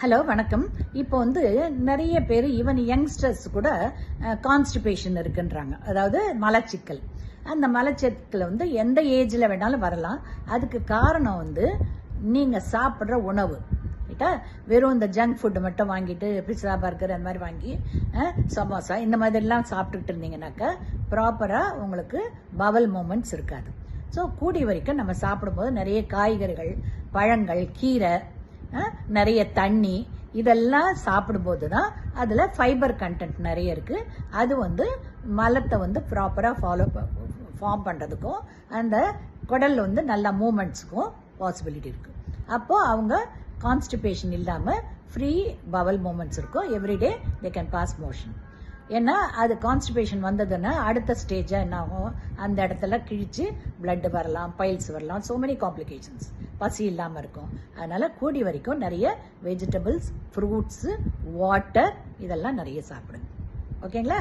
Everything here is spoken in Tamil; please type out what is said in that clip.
ஹலோ வணக்கம். இப்போ நிறைய பேர் ஈவன் யங்ஸ்டர்ஸ் கூட கான்ஸ்டிபேஷன் இருக்குன்றாங்க, அதாவது மலச்சிக்கல். அந்த மலச்சிக்கல் எந்த ஏஜில் வேணாலும் வரலாம். அதுக்கு காரணம் நீங்கள் சாப்பிட்ற உணவு. ரைட்டா? வெறும் இந்த ஜங்க் ஃபுட்டு மட்டும் வாங்கிட்டு பிஸா பர்கர் அந்த மாதிரி வாங்கி சமோசா இந்த மாதிரிலாம் சாப்பிட்டுட்டு இருந்தீங்கன்னாக்கா ப்ராப்பராக உங்களுக்கு பவல் மூமெண்ட்ஸ் இருக்காது. ஸோ கூடிய வரைக்கும் நம்ம சாப்பிடும்போது நிறைய காய்கறிகள், பழங்கள், கீரை, நிறைய தண்ணி இதெல்லாம் சாப்பிடும்போது தான் அதில் ஃபைபர் கண்டென்ட் நிறைய இருக்குது. அது மலத்தை ப்ராப்பராக ஃபார்ம் பண்ணுறதுக்கும் அந்த குடல் நல்லா மூமெண்ட்ஸுக்கும் பாசிபிலிட்டி இருக்குது. அப்போது அவங்க கான்ஸ்டிபேஷன் இல்லாமல் ஃப்ரீ பவல் மூமெண்ட்ஸ் இருக்கும். Everyday they can pass motion. ஏன்னா அது கான்ஸ்டிபேஷன் வந்ததுன்னா அடுத்த ஸ்டேஜாக என்ன ஆகும், அந்த இடத்துல கிழிச்சு பிளட் வரலாம், பைல்ஸ் வரலாம், ஸோ மெனி காம்ப்ளிகேஷன்ஸ். பசி இல்லாமல் இருக்கும். அதனால் கூடி வரைக்கும் நிறைய வெஜிடபிள்ஸ், ஃப்ரூட்ஸு, வாட்டர் இதெல்லாம் நிறைய சாப்பிடுங்க. ஓகேங்களா?